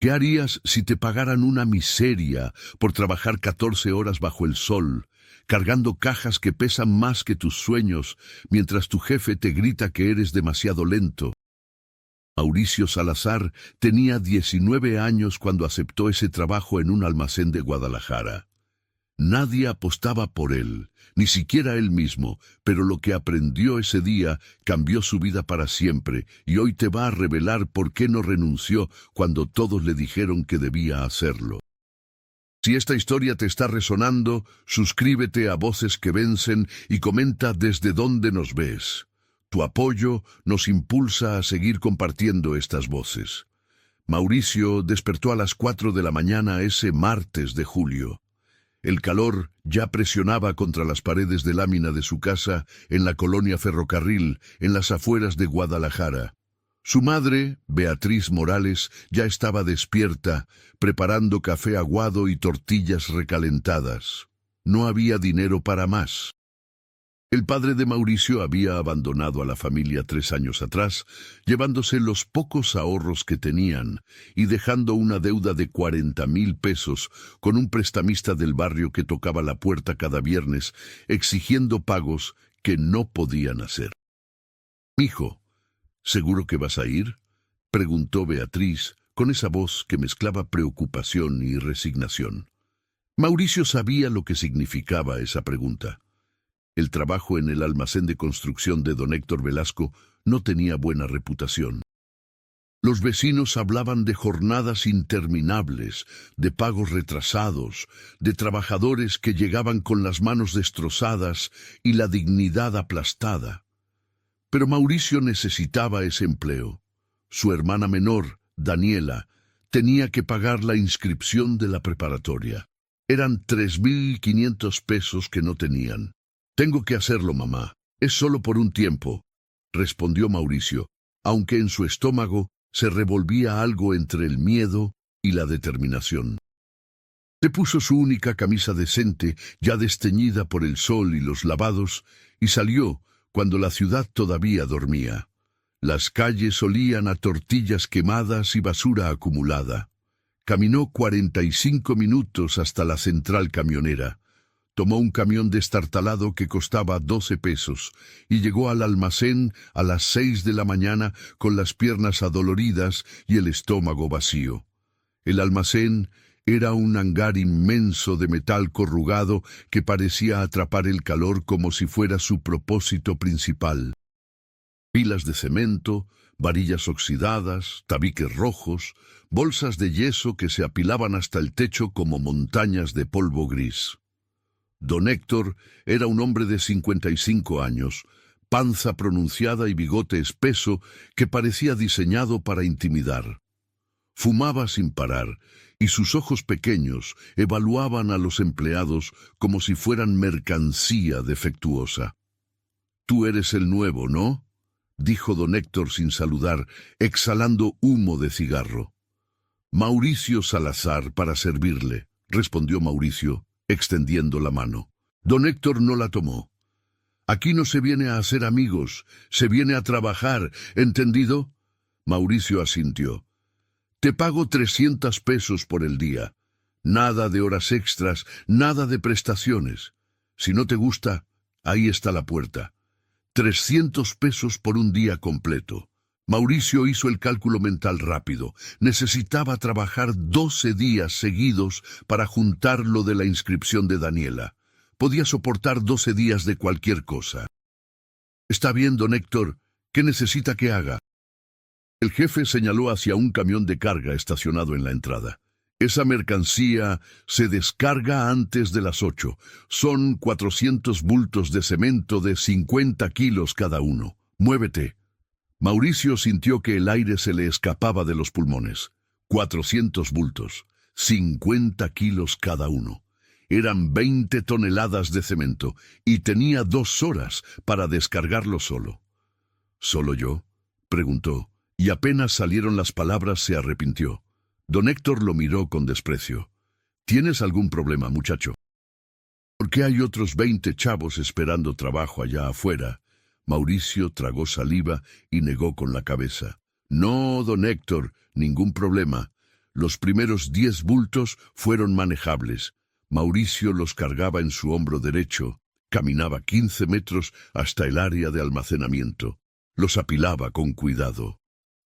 ¿Qué harías si te pagaran una miseria por trabajar 14 horas bajo el sol, cargando cajas que pesan más que tus sueños, mientras tu jefe te grita que eres demasiado lento? Mauricio Salazar tenía 19 años cuando aceptó ese trabajo en un almacén de Guadalajara. Nadie apostaba por él, ni siquiera él mismo, pero lo que aprendió ese día cambió su vida para siempre, y hoy te va a revelar por qué no renunció cuando todos le dijeron que debía hacerlo. Si esta historia te está resonando, suscríbete a Voces que Vencen y comenta desde dónde nos ves. Tu apoyo nos impulsa a seguir compartiendo estas voces. Mauricio despertó a las 4 de la mañana ese martes de julio. El calor ya presionaba contra las paredes de lámina de su casa en la colonia Ferrocarril, en las afueras de Guadalajara. Su madre, Beatriz Morales, ya estaba despierta, preparando café aguado y tortillas recalentadas. No había dinero para más. El padre de Mauricio había abandonado a la familia 3 años atrás, llevándose los pocos ahorros que tenían y dejando una deuda de 40,000 pesos con un prestamista del barrio que tocaba la puerta cada viernes, exigiendo pagos que no podían hacer. «Hijo, ¿seguro que vas a ir?», preguntó Beatriz, con esa voz que mezclaba preocupación y resignación. Mauricio sabía lo que significaba esa pregunta. El trabajo en el almacén de construcción de don Héctor Velasco no tenía buena reputación. Los vecinos hablaban de jornadas interminables, de pagos retrasados, de trabajadores que llegaban con las manos destrozadas y la dignidad aplastada. Pero Mauricio necesitaba ese empleo. Su hermana menor, Daniela, tenía que pagar la inscripción de la preparatoria. Eran 3,500 pesos que no tenían. «Tengo que hacerlo, mamá. Es solo por un tiempo», respondió Mauricio, aunque en su estómago se revolvía algo entre el miedo y la determinación. Se puso su única camisa decente, ya desteñida por el sol y los lavados, y salió cuando la ciudad todavía dormía. Las calles olían a tortillas quemadas y basura acumulada. Caminó 45 minutos hasta la central camionera. Tomó un camión destartalado que costaba 12 pesos y llegó al almacén a las 6 de la mañana con las piernas adoloridas y el estómago vacío. El almacén era un hangar inmenso de metal corrugado que parecía atrapar el calor como si fuera su propósito principal. Pilas de cemento, varillas oxidadas, tabiques rojos, bolsas de yeso que se apilaban hasta el techo como montañas de polvo gris. Don Héctor era un hombre de 55 años, panza pronunciada y bigote espeso que parecía diseñado para intimidar. Fumaba sin parar, y sus ojos pequeños evaluaban a los empleados como si fueran mercancía defectuosa. «Tú eres el nuevo, ¿no?», dijo don Héctor sin saludar, exhalando humo de cigarro. «Mauricio Salazar, para servirle», respondió Mauricio, extendiendo la mano. Don Héctor no la tomó. «Aquí no se viene a hacer amigos, se viene a trabajar, ¿entendido?». Mauricio asintió. «Te pago 300 pesos por el día. Nada de horas extras, nada de prestaciones. Si no te gusta, ahí está la puerta. 300 pesos por un día completo». Mauricio hizo el cálculo mental rápido. Necesitaba trabajar 12 días seguidos para juntar lo de la inscripción de Daniela. Podía soportar 12 días de cualquier cosa. «Está bien, don Héctor. ¿Qué necesita que haga?». El jefe señaló hacia un camión de carga estacionado en la entrada. «Esa mercancía se descarga antes de las 8. Son 400 bultos de cemento de 50 kilos cada uno. Muévete». Mauricio sintió que el aire se le escapaba de los pulmones. 400 bultos, 50 kilos cada uno. Eran 20 toneladas de cemento y tenía 2 horas para descargarlo solo. «¿Solo yo?», preguntó, y apenas salieron las palabras se arrepintió. Don Héctor lo miró con desprecio. «¿Tienes algún problema, muchacho?». «¿Por qué hay otros 20 chavos esperando trabajo allá afuera?». Mauricio tragó saliva y negó con la cabeza. «No, don Héctor, ningún problema. Los primeros 10 bultos fueron manejables. Mauricio los cargaba en su hombro derecho, caminaba 15 metros hasta el área de almacenamiento. Los apilaba con cuidado.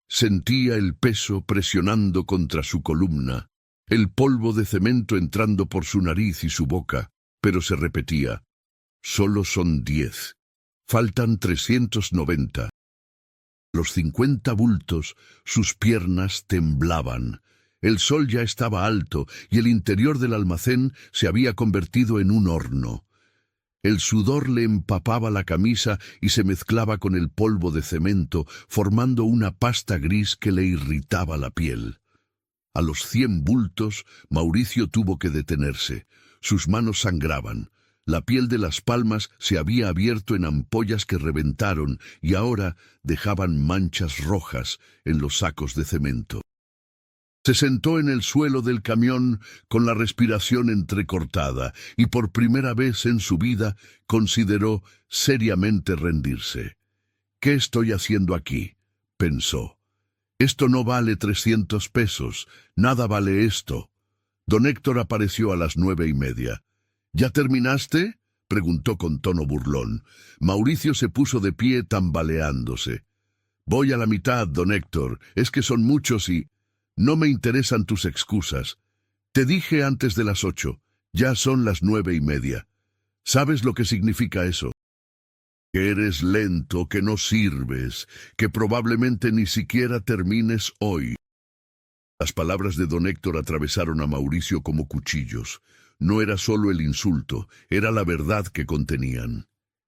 Sentía el peso presionando contra su columna, el polvo de cemento entrando por su nariz y su boca, pero se repetía: solo son 10. Faltan 390. Los 50 bultos, sus piernas temblaban. El sol ya estaba alto y el interior del almacén se había convertido en un horno. El sudor le empapaba la camisa y se mezclaba con el polvo de cemento, formando una pasta gris que le irritaba la piel. A los 100 bultos, Mauricio tuvo que detenerse. Sus manos sangraban. La piel de las palmas se había abierto en ampollas que reventaron y ahora dejaban manchas rojas en los sacos de cemento. Se sentó en el suelo del camión con la respiración entrecortada y por primera vez en su vida consideró seriamente rendirse. «¿Qué estoy haciendo aquí?», pensó. «Esto no vale 300 pesos, nada vale esto». Don Héctor apareció a las 9:30. «¿Ya terminaste?», preguntó con tono burlón. Mauricio se puso de pie tambaleándose. «Voy a la mitad, don Héctor, es que son muchos y...» «No me interesan tus excusas. Te dije antes de las 8, ya son las 9:30. ¿Sabes lo que significa eso? Que eres lento, que no sirves, que probablemente ni siquiera termines hoy». Las palabras de don Héctor atravesaron a Mauricio como cuchillos. No era solo el insulto, era la verdad que contenían.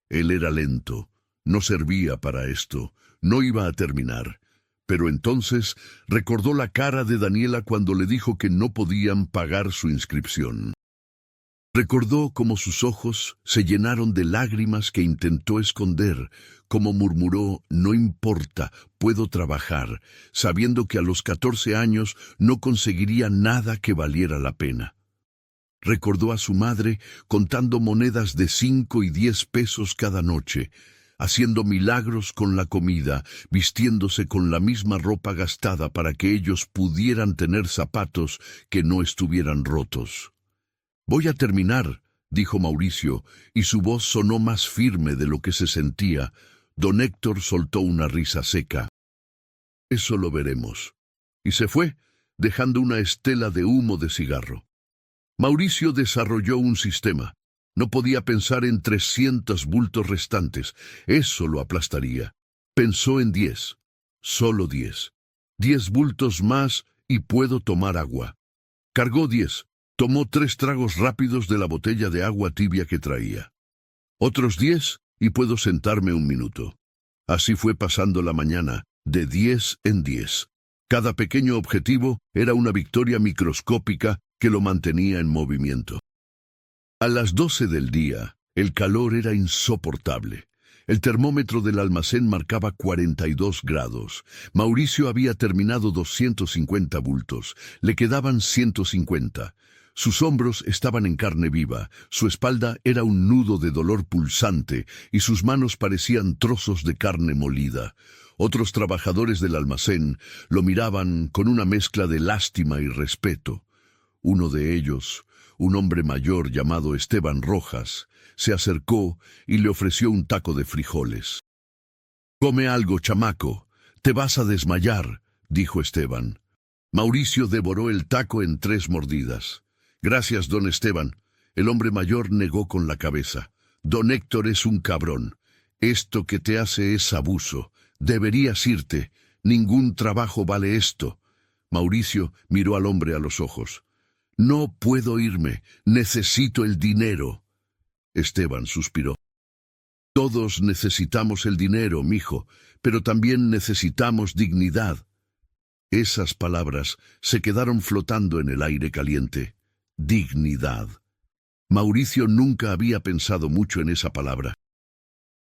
Él era lento, no servía para esto, no iba a terminar. Pero entonces recordó la cara de Daniela cuando le dijo que no podían pagar su inscripción. Recordó cómo sus ojos se llenaron de lágrimas que intentó esconder, cómo murmuró: «No importa, puedo trabajar», sabiendo que a los 14 años no conseguiría nada que valiera la pena. Recordó a su madre contando monedas de 5 y 10 pesos cada noche, haciendo milagros con la comida, vistiéndose con la misma ropa gastada para que ellos pudieran tener zapatos que no estuvieran rotos. «Voy a terminar», dijo Mauricio, y su voz sonó más firme de lo que se sentía. Don Héctor soltó una risa seca. «Eso lo veremos». Y se fue, dejando una estela de humo de cigarro. Mauricio desarrolló un sistema. No podía pensar en 300 bultos restantes. Eso lo aplastaría. Pensó en 10. Solo 10. 10 bultos más y puedo tomar agua. Cargó 10. Tomó 3 tragos rápidos de la botella de agua tibia que traía. Otros 10 y puedo sentarme un minuto. Así fue pasando la mañana, de 10 en 10. Cada pequeño objetivo era una victoria microscópica que lo mantenía en movimiento. A las 12 del día, el calor era insoportable. El termómetro del almacén marcaba 42 grados. Mauricio había terminado 250 bultos. Le quedaban 150. Sus hombros estaban en carne viva, su espalda era un nudo de dolor pulsante y sus manos parecían trozos de carne molida. Otros trabajadores del almacén lo miraban con una mezcla de lástima y respeto. Uno de ellos, un hombre mayor llamado Esteban Rojas, se acercó y le ofreció un taco de frijoles. «Come algo, chamaco, te vas a desmayar», dijo Esteban. Mauricio devoró el taco en 3 mordidas. «Gracias, don Esteban». El hombre mayor negó con la cabeza. «Don Héctor es un cabrón. Esto que te hace es abuso. Deberías irte. Ningún trabajo vale esto». Mauricio miró al hombre a los ojos. «No puedo irme. Necesito el dinero». Esteban suspiró. «Todos necesitamos el dinero, mijo, pero también necesitamos dignidad». Esas palabras se quedaron flotando en el aire caliente. Dignidad. Mauricio nunca había pensado mucho en esa palabra.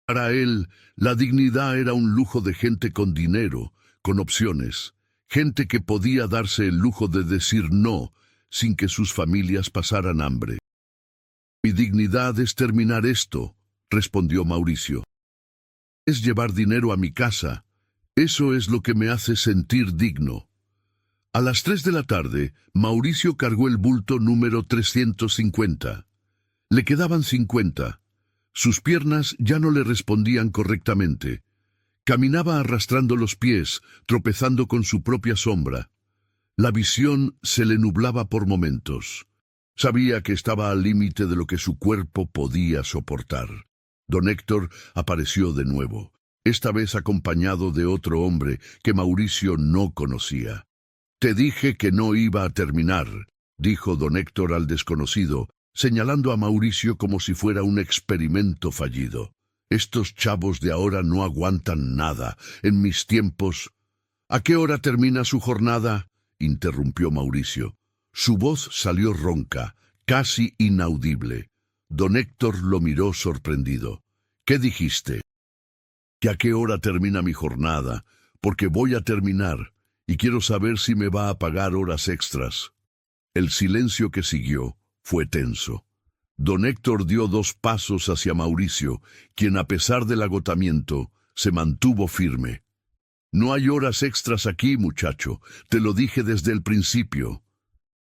Para él, la dignidad era un lujo de gente con dinero, con opciones, gente que podía darse el lujo de decir no sin que sus familias pasaran hambre. «Mi dignidad es terminar esto», respondió Mauricio. «Es llevar dinero a mi casa. Eso es lo que me hace sentir digno». A las 3 de la tarde, Mauricio cargó el bulto número 350. Le quedaban 50. Sus piernas ya no le respondían correctamente. Caminaba arrastrando los pies, tropezando con su propia sombra. La visión se le nublaba por momentos. Sabía que estaba al límite de lo que su cuerpo podía soportar. Don Héctor apareció de nuevo, esta vez acompañado de otro hombre que Mauricio no conocía. «Te dije que no iba a terminar», dijo don Héctor al desconocido, señalando a Mauricio como si fuera un experimento fallido. «Estos chavos de ahora no aguantan nada. En mis tiempos...» «¿A qué hora termina su jornada?», interrumpió Mauricio. Su voz salió ronca, casi inaudible. Don Héctor lo miró sorprendido. «¿Qué dijiste?» «¿Que a qué hora termina mi jornada? Porque voy a terminar, y quiero saber si me va a pagar horas extras». El silencio que siguió fue tenso. Don Héctor dio 2 pasos hacia Mauricio, quien a pesar del agotamiento, se mantuvo firme. «No hay horas extras aquí, muchacho, te lo dije desde el principio».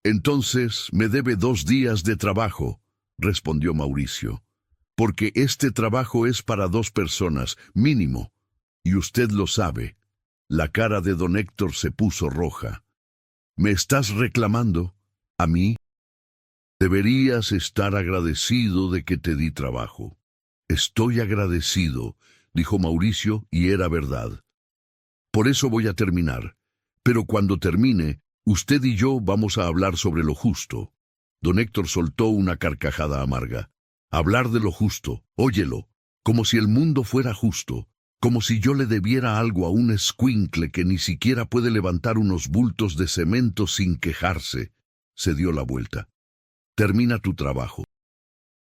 «Entonces me debe 2 días de trabajo», respondió Mauricio. «Porque este trabajo es para 2 personas, mínimo, y usted lo sabe». La cara de don Héctor se puso roja. «¿Me estás reclamando? ¿A mí? Deberías estar agradecido de que te di trabajo». «Estoy agradecido», dijo Mauricio, y era verdad. «Por eso voy a terminar. Pero cuando termine, usted y yo vamos a hablar sobre lo justo». Don Héctor soltó una carcajada amarga. «Hablar de lo justo, óyelo, como si el mundo fuera justo, como si yo le debiera algo a un escuincle que ni siquiera puede levantar unos bultos de cemento sin quejarse». Se dio la vuelta. «Termina tu trabajo.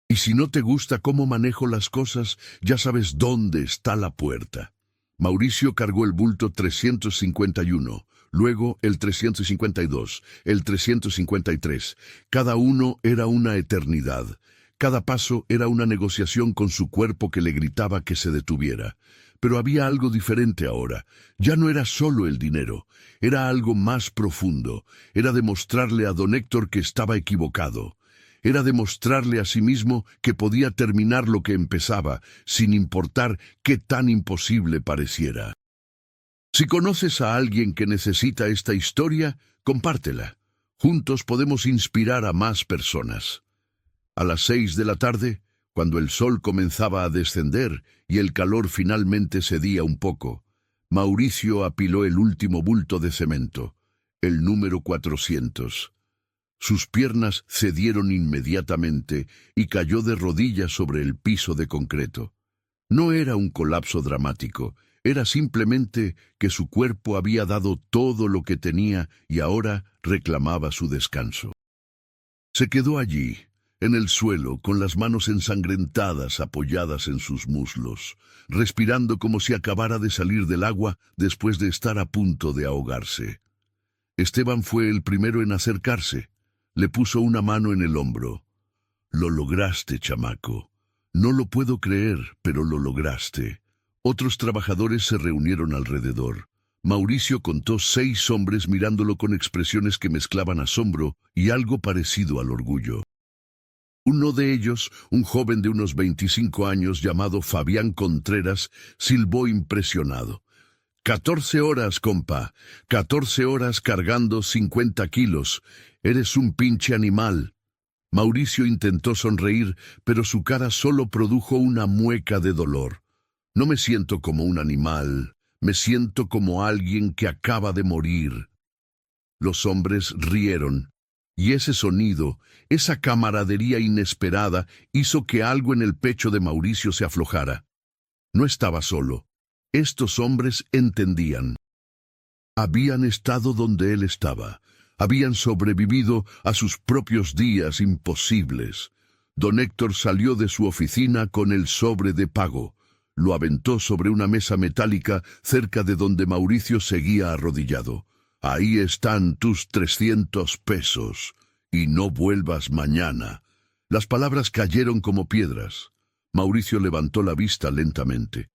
Y si no te gusta cómo manejo las cosas, ya sabes dónde está la puerta». Mauricio cargó el bulto 351, luego el 352, el 353. Cada uno era una eternidad. Cada paso era una negociación con su cuerpo que le gritaba que se detuviera. Pero había algo diferente ahora. Ya no era solo el dinero, era algo más profundo. Era demostrarle a don Héctor que estaba equivocado. Era demostrarle a sí mismo que podía terminar lo que empezaba, sin importar qué tan imposible pareciera. Si conoces a alguien que necesita esta historia, compártela. Juntos podemos inspirar a más personas. A las 6 de la tarde, cuando el sol comenzaba a descender y el calor finalmente cedía un poco, Mauricio apiló el último bulto de cemento, el número 400. Sus piernas cedieron inmediatamente y cayó de rodillas sobre el piso de concreto. No era un colapso dramático, era simplemente que su cuerpo había dado todo lo que tenía y ahora reclamaba su descanso. Se quedó allí, en el suelo, con las manos ensangrentadas apoyadas en sus muslos, respirando como si acabara de salir del agua después de estar a punto de ahogarse. Esteban fue el primero en acercarse. Le puso una mano en el hombro. «Lo lograste, chamaco. No lo puedo creer, pero lo lograste». Otros trabajadores se reunieron alrededor. Mauricio contó 6 hombres mirándolo con expresiones que mezclaban asombro y algo parecido al orgullo. Uno de ellos, un joven de unos 25 años llamado Fabián Contreras, silbó impresionado. 14 horas, compa. 14 horas cargando 50 kilos. Eres un pinche animal». Mauricio intentó sonreír, pero su cara solo produjo una mueca de dolor. «No me siento como un animal, me siento como alguien que acaba de morir». Los hombres rieron, y ese sonido, esa camaradería inesperada, hizo que algo en el pecho de Mauricio se aflojara. No estaba solo. Estos hombres entendían. Habían estado donde él estaba. Habían sobrevivido a sus propios días imposibles. Don Héctor salió de su oficina con el sobre de pago. Lo aventó sobre una mesa metálica cerca de donde Mauricio seguía arrodillado. «Ahí están tus 300 pesos. Y no vuelvas mañana». Las palabras cayeron como piedras. Mauricio levantó la vista lentamente.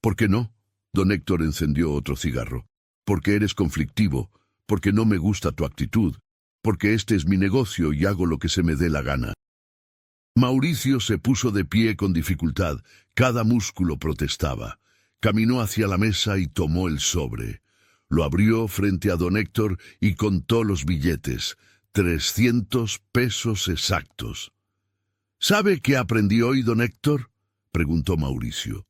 «¿Por qué no?» Don Héctor encendió otro cigarro. «Porque eres conflictivo, porque no me gusta tu actitud, porque este es mi negocio y hago lo que se me dé la gana. Mauricio se puso de pie con dificultad, cada músculo protestaba. Caminó hacia la mesa y tomó el sobre. Lo abrió frente a don Héctor y contó los billetes, 300 pesos exactos. ¿Sabe qué aprendí hoy, don Héctor?, preguntó Mauricio.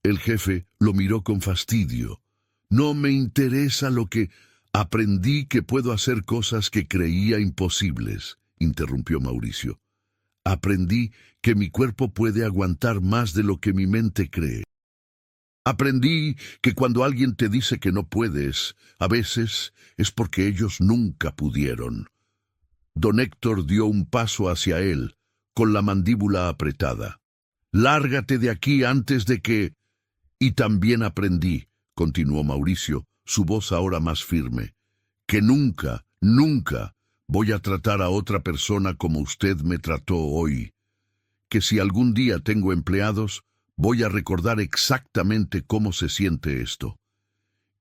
El jefe lo miró con fastidio. No me interesa lo que... Aprendí que puedo hacer cosas que creía imposibles, interrumpió Mauricio. Aprendí que mi cuerpo puede aguantar más de lo que mi mente cree. Aprendí que cuando alguien te dice que no puedes, a veces es porque ellos nunca pudieron. Don Héctor dio un paso hacia él, con la mandíbula apretada. Lárgate de aquí antes de que... Y también aprendí, continuó Mauricio, su voz ahora más firme, que nunca, nunca voy a tratar a otra persona como usted me trató hoy. Que si algún día tengo empleados, voy a recordar exactamente cómo se siente esto.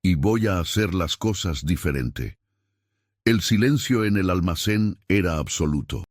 Y voy a hacer las cosas diferente. El silencio en el almacén era absoluto.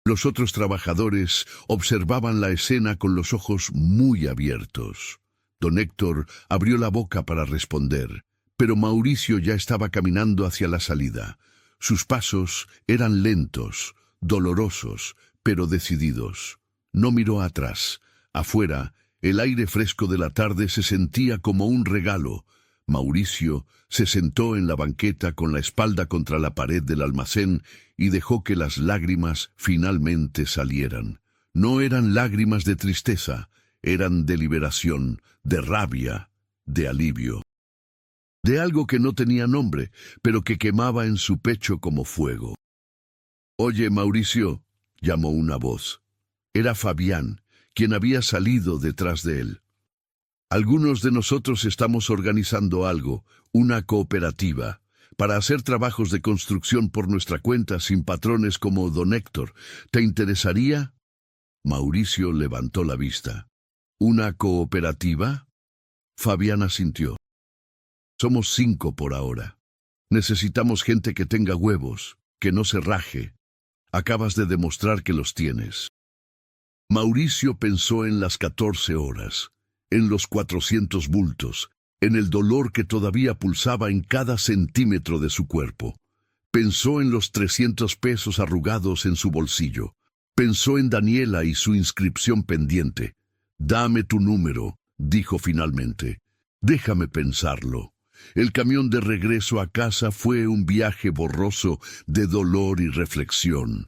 Los otros trabajadores observaban la escena con los ojos muy abiertos. Don Héctor abrió la boca para responder, pero Mauricio ya estaba caminando hacia la salida. Sus pasos eran lentos, dolorosos, pero decididos. No miró atrás. Afuera, el aire fresco de la tarde se sentía como un regalo. Mauricio se sentó en la banqueta con la espalda contra la pared del almacén y dejó que las lágrimas finalmente salieran. No eran lágrimas de tristeza, eran de liberación, de rabia, de alivio. De algo que no tenía nombre, pero que quemaba en su pecho como fuego. «Oye, Mauricio», llamó una voz. Era Fabián, quien había salido detrás de él. Algunos de nosotros estamos organizando algo, una cooperativa, para hacer trabajos de construcción por nuestra cuenta sin patrones como don Héctor. ¿Te interesaría? Mauricio levantó la vista. ¿Una cooperativa? Fabián asintió. Somos 5 por ahora. Necesitamos gente que tenga huevos, que no se raje. Acabas de demostrar que los tienes. Mauricio pensó en las 14 horas, en los 400 bultos, en el dolor que todavía pulsaba en cada centímetro de su cuerpo. Pensó en los 300 pesos arrugados en su bolsillo. Pensó en Daniela y su inscripción pendiente. «Dame tu número», dijo finalmente. «Déjame pensarlo». El camión de regreso a casa fue un viaje borroso de dolor y reflexión.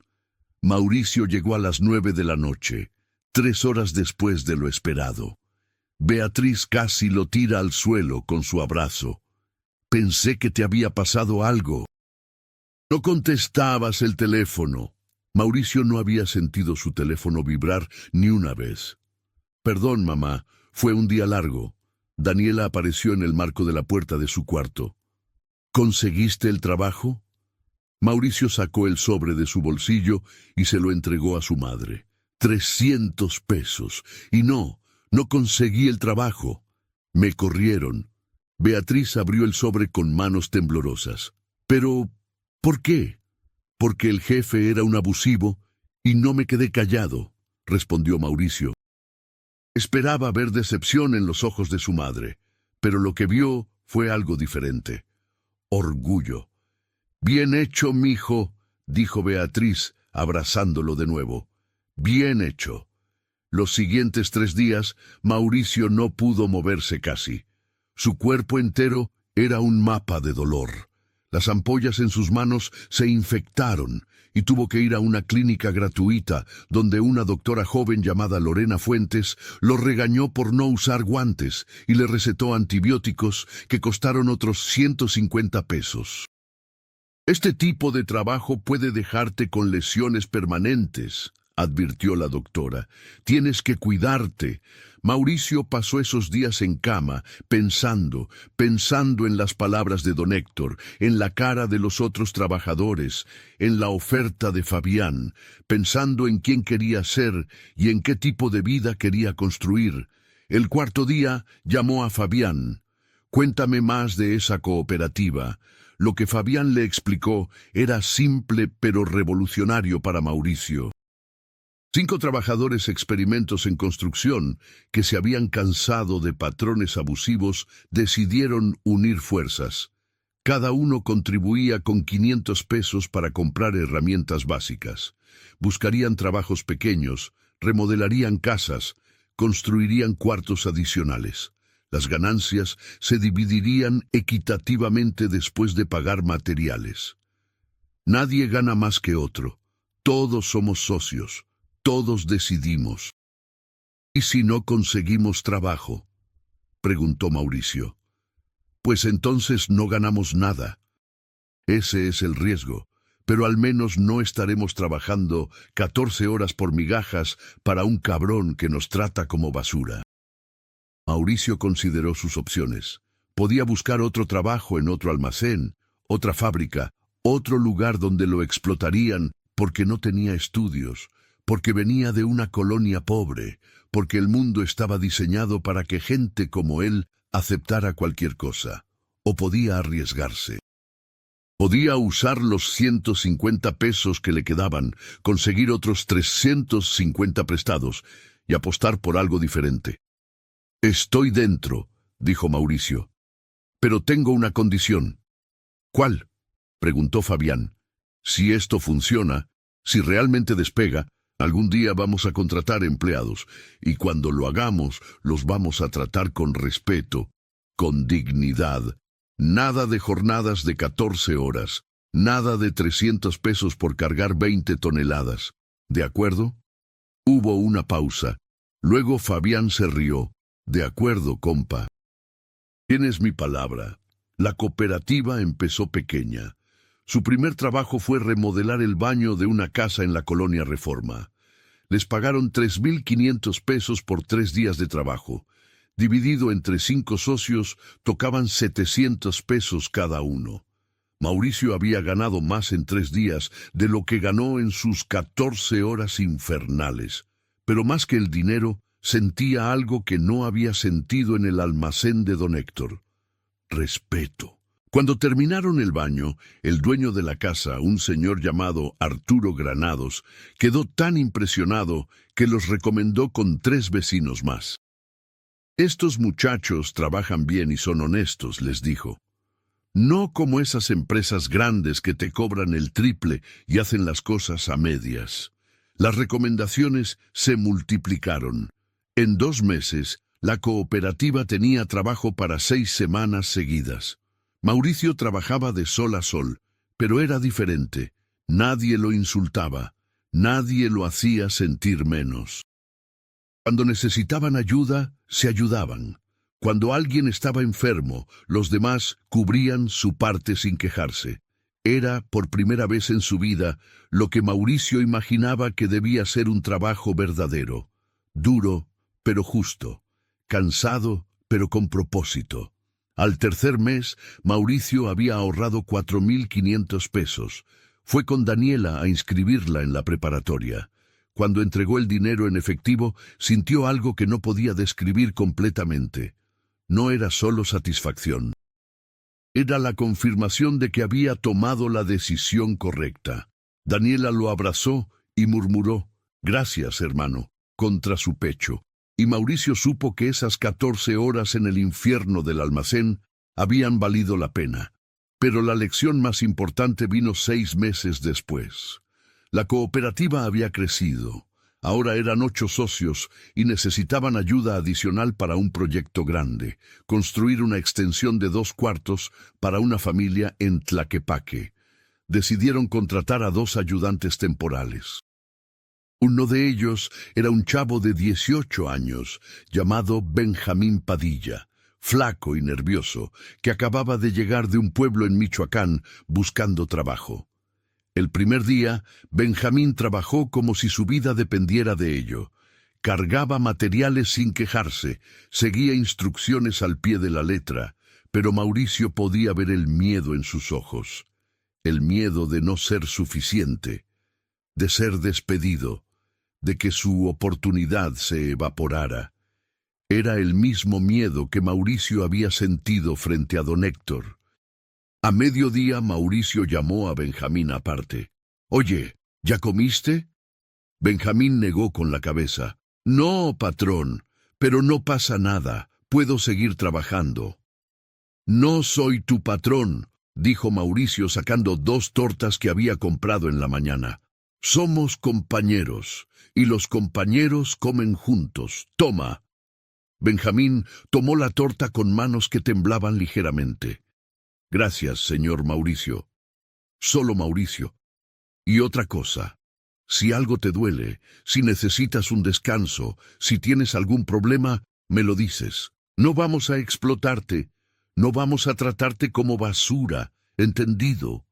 Mauricio llegó a las 9 de la noche, 3 horas después de lo esperado. Beatriz casi lo tira al suelo con su abrazo. «Pensé que te había pasado algo». No contestabas el teléfono. Mauricio no había sentido su teléfono vibrar ni una vez. «Perdón, mamá, fue un día largo». Daniela apareció en el marco de la puerta de su cuarto. «¿Conseguiste el trabajo?» Mauricio sacó el sobre de su bolsillo y se lo entregó a su madre. 300 pesos. Y no conseguí el trabajo. Me corrieron. Beatriz abrió el sobre con manos temblorosas. «¿Pero por qué?» «Porque el jefe era un abusivo y no me quedé callado», respondió Mauricio. Esperaba ver decepción en los ojos de su madre, pero lo que vio fue algo diferente. Orgullo. «Bien hecho, mijo», dijo Beatriz, abrazándolo de nuevo. «Bien hecho». Los siguientes 3 días, Mauricio no pudo moverse casi. Su cuerpo entero era un mapa de dolor. Las ampollas en sus manos se infectaron y tuvo que ir a una clínica gratuita donde una doctora joven llamada Lorena Fuentes lo regañó por no usar guantes y le recetó antibióticos que costaron otros 150 pesos. «Este tipo de trabajo puede dejarte con lesiones permanentes», advirtió la doctora. «Tienes que cuidarte». Mauricio pasó esos días en cama, pensando en las palabras de don Héctor, en la cara de los otros trabajadores, en la oferta de Fabián, pensando en quién quería ser y en qué tipo de vida quería construir. El 4.º día llamó a Fabián. «Cuéntame más de esa cooperativa. Lo que Fabián le explicó era simple pero revolucionario para Mauricio. 5 trabajadores experimentos en construcción que se habían cansado de patrones abusivos decidieron unir fuerzas. Cada uno contribuía con 500 pesos para comprar herramientas básicas. Buscarían trabajos pequeños, remodelarían casas, construirían cuartos adicionales. Las ganancias se dividirían equitativamente después de pagar materiales. Nadie gana más que otro. Todos somos socios. Todos decidimos. ¿Y si no conseguimos trabajo?, preguntó Mauricio. Pues entonces no ganamos nada. Ese es el riesgo, pero al menos no estaremos trabajando 14 horas por migajas para un cabrón que nos trata como basura. Mauricio consideró sus opciones. Podía buscar otro trabajo en otro almacén, otra fábrica, otro lugar donde lo explotarían porque no tenía estudios, porque venía de una colonia pobre, porque el mundo estaba diseñado para que gente como él aceptara cualquier cosa, o podía arriesgarse. Podía usar los 150 pesos que le quedaban, conseguir otros 350 prestados y apostar por algo diferente. «Estoy dentro», dijo Mauricio. «Pero tengo una condición». «¿Cuál?», preguntó Fabián. «Si esto funciona, si realmente despega, algún día vamos a contratar empleados, y cuando lo hagamos, los vamos a tratar con respeto, con dignidad. Nada de jornadas de 14 horas, nada de 300 pesos por cargar 20 toneladas. ¿De acuerdo?». Hubo una pausa. Luego Fabián se rió. «De acuerdo, compa». «Tienes mi palabra». La cooperativa empezó pequeña. Su primer trabajo fue remodelar el baño de una casa en la colonia Reforma. Les pagaron 3.500 pesos por 3 días de trabajo. Dividido entre 5 socios, tocaban 700 pesos cada uno. Mauricio había ganado más en 3 días de lo que ganó en sus 14 horas infernales. Pero más que el dinero, sentía algo que no había sentido en el almacén de don Héctor: respeto. Cuando terminaron el baño, el dueño de la casa, un señor llamado Arturo Granados, quedó tan impresionado que los recomendó con 3 vecinos más. «Estos muchachos trabajan bien y son honestos», les dijo. «No como esas empresas grandes que te cobran el triple y hacen las cosas a medias». Las recomendaciones se multiplicaron. En 2 meses, la cooperativa tenía trabajo para 6 semanas seguidas. Mauricio trabajaba de sol a sol, pero era diferente. Nadie lo insultaba, nadie lo hacía sentir menos. Cuando necesitaban ayuda, se ayudaban. Cuando alguien estaba enfermo, los demás cubrían su parte sin quejarse. Era, por primera vez en su vida, lo que Mauricio imaginaba que debía ser un trabajo verdadero. Duro, pero justo. Cansado, pero con propósito. Al tercer mes, Mauricio había ahorrado 4.500 pesos. Fue con Daniela a inscribirla en la preparatoria. Cuando entregó el dinero en efectivo, sintió algo que no podía describir completamente. No era solo satisfacción. Era la confirmación de que había tomado la decisión correcta. Daniela lo abrazó y murmuró: «Gracias, hermano», contra su pecho. Y Mauricio supo que esas 14 horas en el infierno del almacén habían valido la pena. Pero la lección más importante vino 6 meses después. La cooperativa había crecido. Ahora eran 8 socios y necesitaban ayuda adicional para un proyecto grande: construir una extensión de 2 cuartos para una familia en Tlaquepaque. Decidieron contratar a 2 ayudantes temporales. Uno de ellos era un chavo de 18 años, llamado Benjamín Padilla, flaco y nervioso, que acababa de llegar de un pueblo en Michoacán buscando trabajo. El primer día, Benjamín trabajó como si su vida dependiera de ello. Cargaba materiales sin quejarse, seguía instrucciones al pie de la letra, pero Mauricio podía ver el miedo en sus ojos. El miedo de no ser suficiente, de ser despedido, de que su oportunidad se evaporara. Era el mismo miedo que Mauricio había sentido frente a don Héctor. A mediodía Mauricio llamó a Benjamín aparte. «Oye, ¿ya comiste?» Benjamín negó con la cabeza. «No, patrón, pero no pasa nada. Puedo seguir trabajando». «No soy tu patrón», dijo Mauricio sacando 2 tortas que había comprado en la mañana. «Somos compañeros, y los compañeros comen juntos. Toma». Benjamín tomó la torta con manos que temblaban ligeramente. «Gracias, señor Mauricio». «Solo Mauricio. Y otra cosa. Si algo te duele, si necesitas un descanso, si tienes algún problema, me lo dices. No vamos a explotarte. No vamos a tratarte como basura. ¿Entendido?»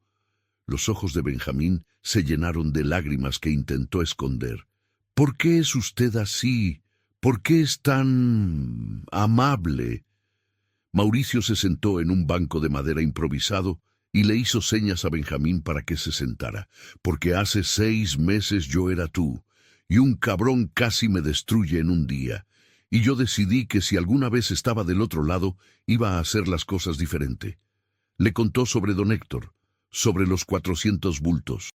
Los ojos de Benjamín se llenaron de lágrimas que intentó esconder. «¿Por qué es usted así? ¿Por qué es tan amable?» Mauricio se sentó en un banco de madera improvisado y le hizo señas a Benjamín para que se sentara. «Porque hace 6 meses yo era tú, y un cabrón casi me destruye en un día. Y yo decidí que si alguna vez estaba del otro lado, iba a hacer las cosas diferente». Le contó sobre don Héctor, sobre los 400 bultos,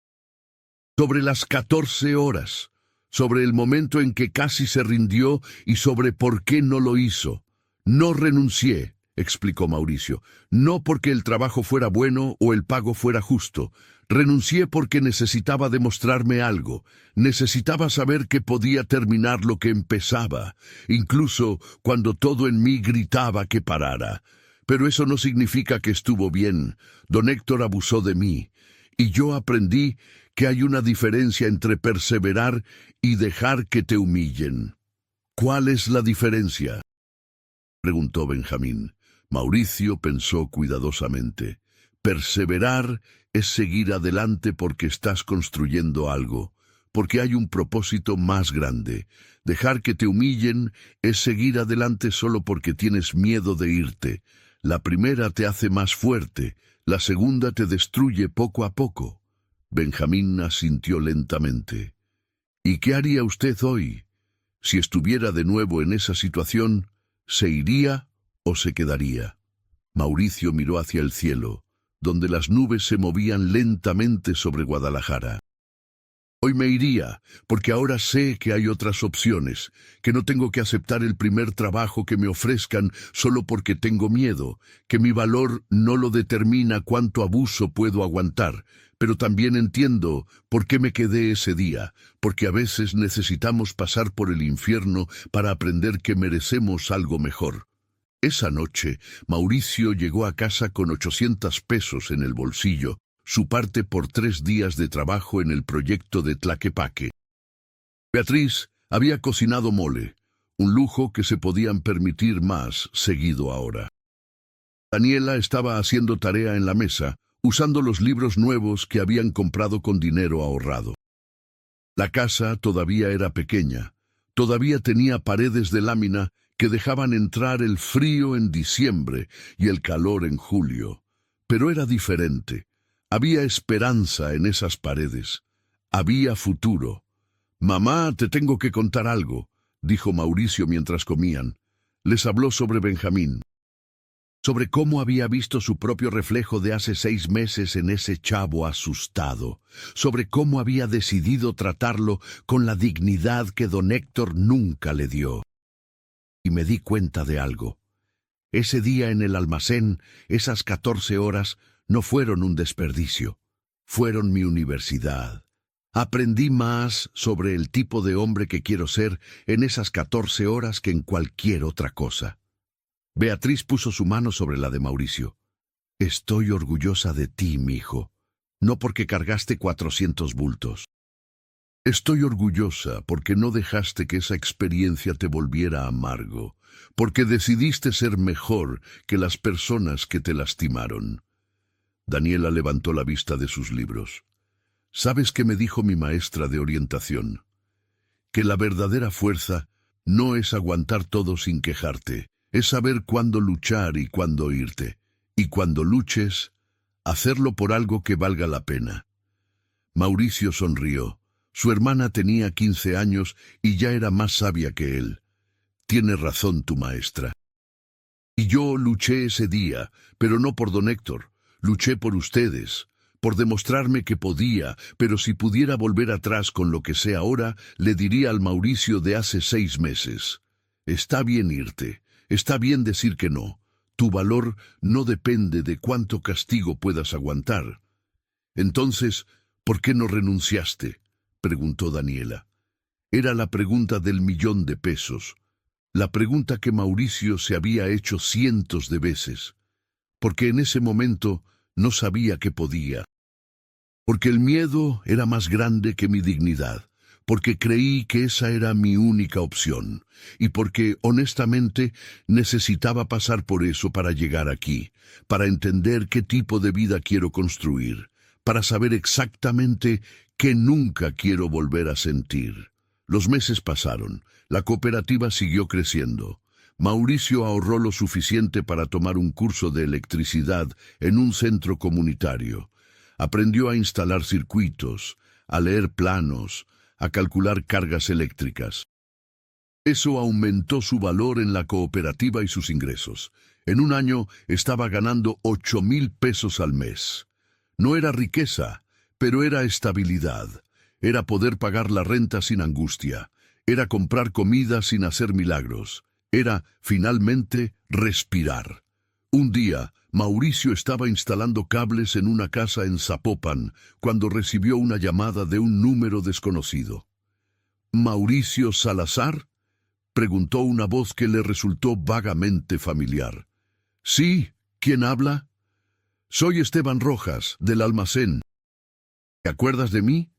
sobre las 14 horas, sobre el momento en que casi se rindió y sobre por qué no lo hizo. «No renuncié», explicó Mauricio, «no porque el trabajo fuera bueno o el pago fuera justo. Renuncié porque necesitaba demostrarme algo. Necesitaba saber que podía terminar lo que empezaba, incluso cuando todo en mí gritaba que parara. Pero eso no significa que estuvo bien. Don Héctor abusó de mí, y yo aprendí que hay una diferencia entre perseverar y dejar que te humillen». «¿Cuál es la diferencia?», preguntó Benjamín. Mauricio pensó cuidadosamente. «Perseverar es seguir adelante porque estás construyendo algo, porque hay un propósito más grande. Dejar que te humillen es seguir adelante solo porque tienes miedo de irte. La primera te hace más fuerte, la segunda te destruye poco a poco». Benjamín asintió lentamente. «¿Y qué haría usted hoy? Si estuviera de nuevo en esa situación, ¿se iría o se quedaría?» Mauricio miró hacia el cielo, donde las nubes se movían lentamente sobre Guadalajara. «Hoy me iría, porque ahora sé que hay otras opciones, que no tengo que aceptar el primer trabajo que me ofrezcan solo porque tengo miedo, que mi valor no lo determina cuánto abuso puedo aguantar, pero también entiendo por qué me quedé ese día, porque a veces necesitamos pasar por el infierno para aprender que merecemos algo mejor». Esa noche, Mauricio llegó a casa con 800 pesos en el bolsillo, su parte por 3 días de trabajo en el proyecto de Tlaquepaque. Beatriz había cocinado mole, un lujo que se podían permitir más seguido ahora. Daniela estaba haciendo tarea en la mesa, usando los libros nuevos que habían comprado con dinero ahorrado. La casa todavía era pequeña, todavía tenía paredes de lámina que dejaban entrar el frío en diciembre y el calor en julio. Pero era diferente. Había esperanza en esas paredes. Había futuro. «Mamá, te tengo que contar algo», dijo Mauricio mientras comían. Les habló sobre Benjamín, sobre cómo había visto su propio reflejo de hace 6 meses en ese chavo asustado, sobre cómo había decidido tratarlo con la dignidad que don Héctor nunca le dio. Y me di cuenta de algo. Ese día en el almacén, esas 14 horas, no fueron un desperdicio. Fueron mi universidad. Aprendí más sobre el tipo de hombre que quiero ser en esas 14 horas que en cualquier otra cosa. Beatriz puso su mano sobre la de Mauricio. «Estoy orgullosa de ti, mijo. No porque cargaste 400 bultos. Estoy orgullosa porque no dejaste que esa experiencia te volviera amargo, porque decidiste ser mejor que las personas que te lastimaron». Daniela levantó la vista de sus libros. «¿Sabes qué me dijo mi maestra de orientación? Que la verdadera fuerza no es aguantar todo sin quejarte, es saber cuándo luchar y cuándo irte. Y cuando luches, hacerlo por algo que valga la pena». Mauricio sonrió. Su hermana tenía 15 años y ya era más sabia que él. «Tiene razón tu maestra. Y yo luché ese día, pero no por don Héctor. Luché por ustedes, por demostrarme que podía, pero si pudiera volver atrás con lo que sé ahora, le diría al Mauricio de hace 6 meses. Está bien irte, está bien decir que no. Tu valor no depende de cuánto castigo puedas aguantar. Entonces, ¿por qué no renunciaste?, preguntó Daniela. Era la pregunta del $1.000.000, la pregunta que Mauricio se había hecho cientos de veces, porque en ese momento no sabía que podía. Porque el miedo era más grande que mi dignidad, porque creí que esa era mi única opción, y porque, honestamente, necesitaba pasar por eso para llegar aquí, para entender qué tipo de vida quiero construir, para saber exactamente qué nunca quiero volver a sentir. Los meses pasaron, la cooperativa siguió creciendo. Mauricio ahorró lo suficiente para tomar un curso de electricidad en un centro comunitario. Aprendió a instalar circuitos, a leer planos, a calcular cargas eléctricas. Eso aumentó su valor en la cooperativa y sus ingresos. En un año estaba ganando $8.000 al mes. No era riqueza, pero era estabilidad. Era poder pagar la renta sin angustia. Era comprar comida sin hacer milagros. Era, finalmente, respirar. Un día, Mauricio estaba instalando cables en una casa en Zapopan cuando recibió una llamada de un número desconocido. ¿Mauricio Salazar?, preguntó una voz que le resultó vagamente familiar. Sí, ¿quién habla? Soy Esteban Rojas, del almacén. ¿Te acuerdas de mí?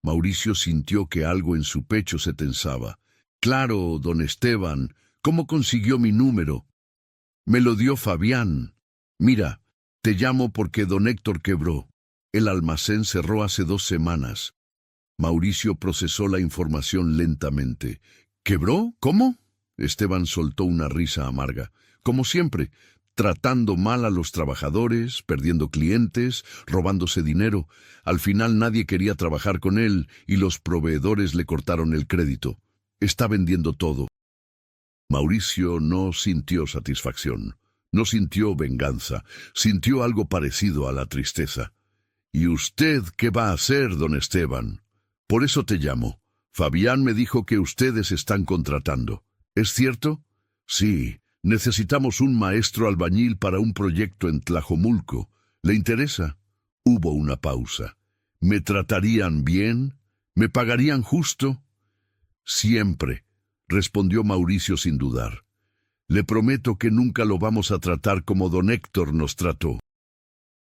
Mauricio sintió que algo en su pecho se tensaba. Claro, don Esteban, ¿cómo consiguió mi número? Me lo dio Fabián. Mira, te llamo porque don Héctor quebró. El almacén cerró hace 2 semanas. Mauricio procesó la información lentamente. ¿Quebró? ¿Cómo? Esteban soltó una risa amarga. Como siempre, tratando mal a los trabajadores, perdiendo clientes, robándose dinero. Al final nadie quería trabajar con él y los proveedores le cortaron el crédito. Está vendiendo todo. Mauricio no sintió satisfacción, no sintió venganza, sintió algo parecido a la tristeza. ¿Y usted qué va a hacer, don Esteban? Por eso te llamo. Fabián me dijo que ustedes están contratando. ¿Es cierto? Sí, necesitamos un maestro albañil para un proyecto en Tlajomulco. ¿Le interesa? Hubo una pausa. ¿Me tratarían bien? ¿Me pagarían justo? Siempre, respondió Mauricio sin dudar. Le prometo que nunca lo vamos a tratar como don Héctor nos trató.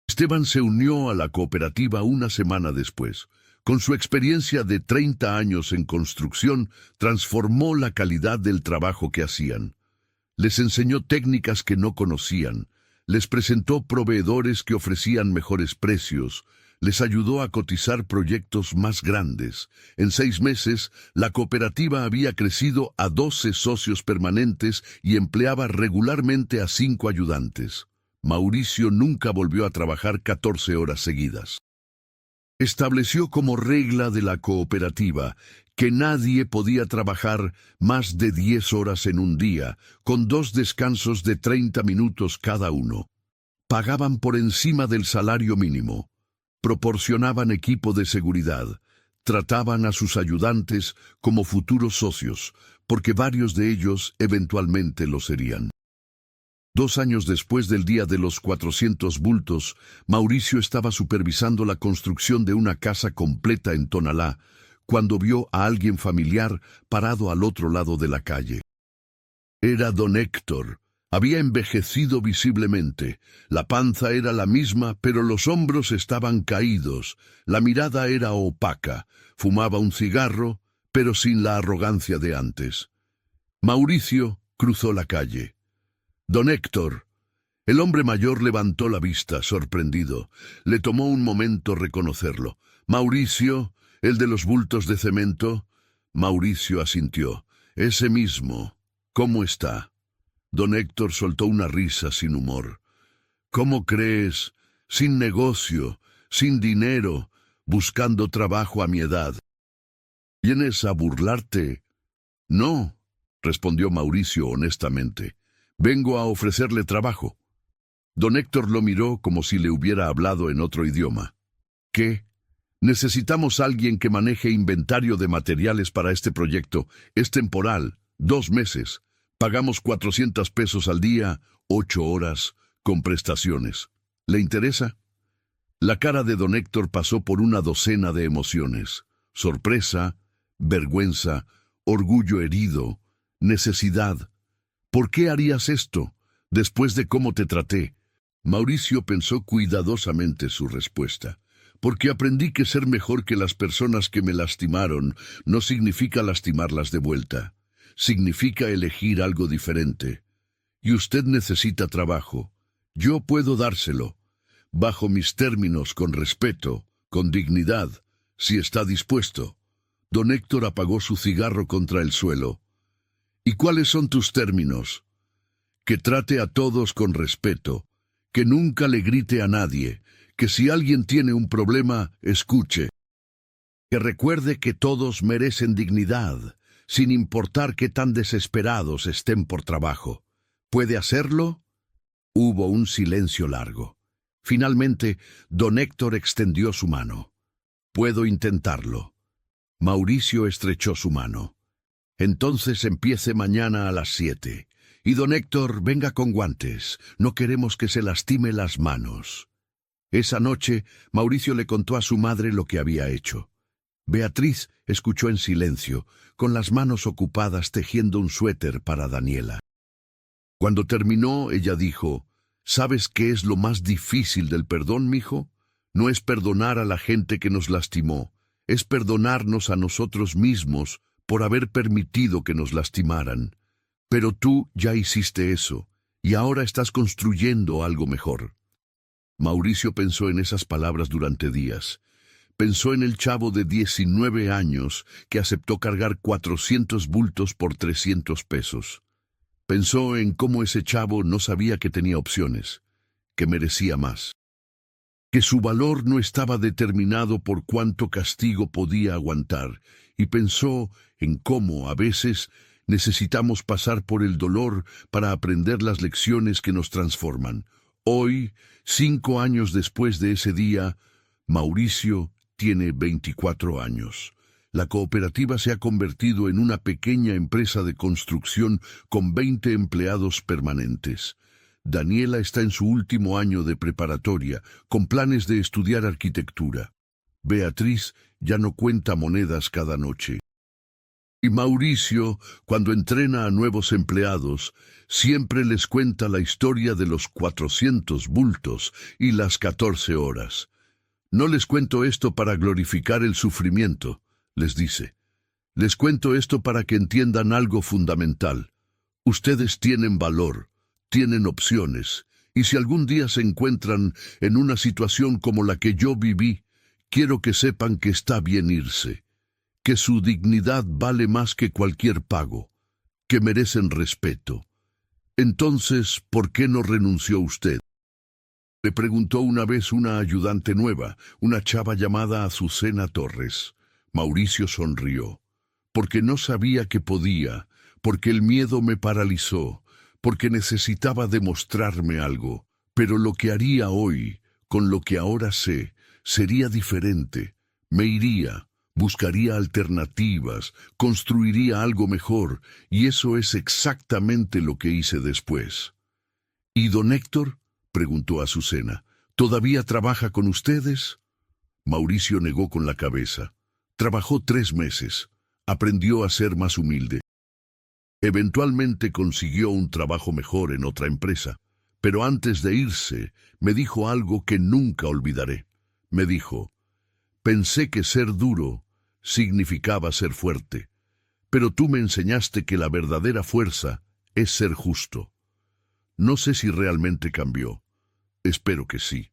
Esteban se unió a la cooperativa una semana después. Con su experiencia de 30 años en construcción, transformó la calidad del trabajo que hacían. Les enseñó técnicas que no conocían, les presentó proveedores que ofrecían mejores precios, les ayudó a cotizar proyectos más grandes. En 6 meses, la cooperativa había crecido a 12 socios permanentes y empleaba regularmente a 5 ayudantes. Mauricio nunca volvió a trabajar 14 horas seguidas. Estableció como regla de la cooperativa que nadie podía trabajar más de 10 horas en un día, con 2 descansos de 30 minutos cada uno. Pagaban por encima del salario mínimo. Proporcionaban equipo de seguridad. Trataban a sus ayudantes como futuros socios, porque varios de ellos eventualmente lo serían. 2 años después del día de los 400 bultos, Mauricio estaba supervisando la construcción de una casa completa en Tonalá, cuando vio a alguien familiar parado al otro lado de la calle. Era don Héctor. Había envejecido visiblemente. La panza era la misma, pero los hombros estaban caídos. La mirada era opaca. Fumaba un cigarro, pero sin la arrogancia de antes. Mauricio cruzó la calle. Don Héctor. El hombre mayor levantó la vista, sorprendido. Le tomó un momento reconocerlo. Mauricio, el de los bultos de cemento. Mauricio asintió. Ese mismo. ¿Cómo está? Don Héctor soltó una risa sin humor. ¿Cómo crees? Sin negocio, sin dinero, buscando trabajo a mi edad. ¿Vienes a burlarte? No, respondió Mauricio honestamente. Vengo a ofrecerle trabajo. Don Héctor lo miró como si le hubiera hablado en otro idioma. ¿Qué? Necesitamos alguien que maneje inventario de materiales para este proyecto. Es temporal, 2 meses. Pagamos 400 pesos al día, 8 horas, con prestaciones. ¿Le interesa? La cara de don Héctor pasó por una docena de emociones. Sorpresa, vergüenza, orgullo herido, necesidad. ¿Por qué harías esto, después de cómo te traté? Mauricio pensó cuidadosamente su respuesta. Porque aprendí que ser mejor que las personas que me lastimaron no significa lastimarlas de vuelta. Significa elegir algo diferente. Y usted necesita trabajo. Yo puedo dárselo. Bajo mis términos, con respeto, con dignidad, si está dispuesto. Don Héctor apagó su cigarro contra el suelo. ¿Y cuáles son tus términos? Que trate a todos con respeto, que nunca le grite a nadie, que si alguien tiene un problema, escuche. Que recuerde que todos merecen dignidad, sin importar qué tan desesperados estén por trabajo. ¿Puede hacerlo? Hubo un silencio largo. Finalmente, don Héctor extendió su mano. Puedo intentarlo. Mauricio estrechó su mano. Entonces empiece mañana a las 7. Y don Héctor, venga con guantes. No queremos que se lastime las manos. Esa noche, Mauricio le contó a su madre lo que había hecho. Beatriz escuchó en silencio, con las manos ocupadas tejiendo un suéter para Daniela. Cuando terminó, ella dijo, ¿sabes qué es lo más difícil del perdón, mijo? No es perdonar a la gente que nos lastimó, es perdonarnos a nosotros mismos por haber permitido que nos lastimaran. Pero tú ya hiciste eso, y ahora estás construyendo algo mejor. Mauricio pensó en esas palabras durante días. Pensó en el chavo de 19 años que aceptó cargar 400 bultos por 300 pesos. Pensó en cómo ese chavo no sabía que tenía opciones, que merecía más. Que su valor no estaba determinado por cuánto castigo podía aguantar, y pensó en cómo, a veces, necesitamos pasar por el dolor para aprender las lecciones que nos transforman. Hoy, 5 años después de ese día, Mauricio tiene 24 años. La cooperativa se ha convertido en una pequeña empresa de construcción con 20 empleados permanentes. Daniela está en su último año de preparatoria, con planes de estudiar arquitectura. Beatriz ya no cuenta monedas cada noche. Y Mauricio, cuando entrena a nuevos empleados, siempre les cuenta la historia de los 400 bultos y las 14 horas. No les cuento esto para glorificar el sufrimiento, les dice. Les cuento esto para que entiendan algo fundamental. Ustedes tienen valor, tienen opciones, y si algún día se encuentran en una situación como la que yo viví, quiero que sepan que está bien irse, que su dignidad vale más que cualquier pago, que merecen respeto. Entonces, ¿por qué no renunció usted? Le preguntó una vez una ayudante nueva, una chava llamada Azucena Torres. Mauricio sonrió. Porque no sabía que podía, porque el miedo me paralizó, porque necesitaba demostrarme algo. Pero lo que haría hoy, con lo que ahora sé, sería diferente. Me iría, buscaría alternativas, construiría algo mejor, y eso es exactamente lo que hice después. ¿Y don Héctor?, preguntó Azucena. ¿Todavía trabaja con ustedes? Mauricio negó con la cabeza. Trabajó 3 meses. Aprendió a ser más humilde. Eventualmente consiguió un trabajo mejor en otra empresa. Pero antes de irse, me dijo algo que nunca olvidaré. Me dijo, pensé que ser duro significaba ser fuerte, pero tú me enseñaste que la verdadera fuerza es ser justo. No sé si realmente cambió. Espero que sí.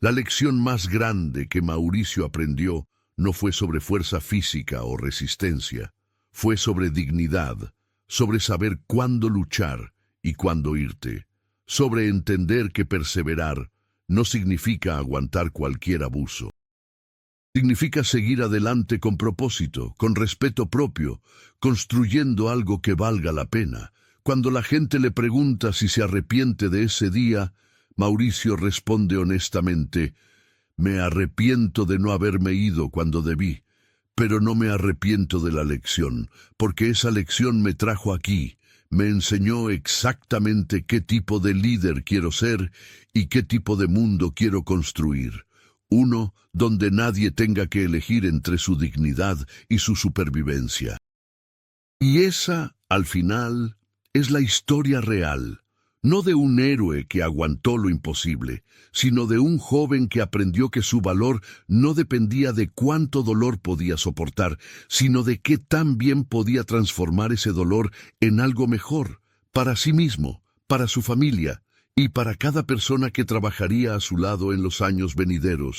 La lección más grande que Mauricio aprendió no fue sobre fuerza física o resistencia, fue sobre dignidad, sobre saber cuándo luchar y cuándo irte, sobre entender que perseverar no significa aguantar cualquier abuso. Significa seguir adelante con propósito, con respeto propio, construyendo algo que valga la pena. Cuando la gente le pregunta si se arrepiente de ese día, Mauricio responde honestamente: me arrepiento de no haberme ido cuando debí, pero no me arrepiento de la lección, porque esa lección me trajo aquí, me enseñó exactamente qué tipo de líder quiero ser y qué tipo de mundo quiero construir. Uno donde nadie tenga que elegir entre su dignidad y su supervivencia. Y esa, al final, es la historia real, no de un héroe que aguantó lo imposible, sino de un joven que aprendió que su valor no dependía de cuánto dolor podía soportar, sino de qué tan bien podía transformar ese dolor en algo mejor, para sí mismo, para su familia y para cada persona que trabajaría a su lado en los años venideros.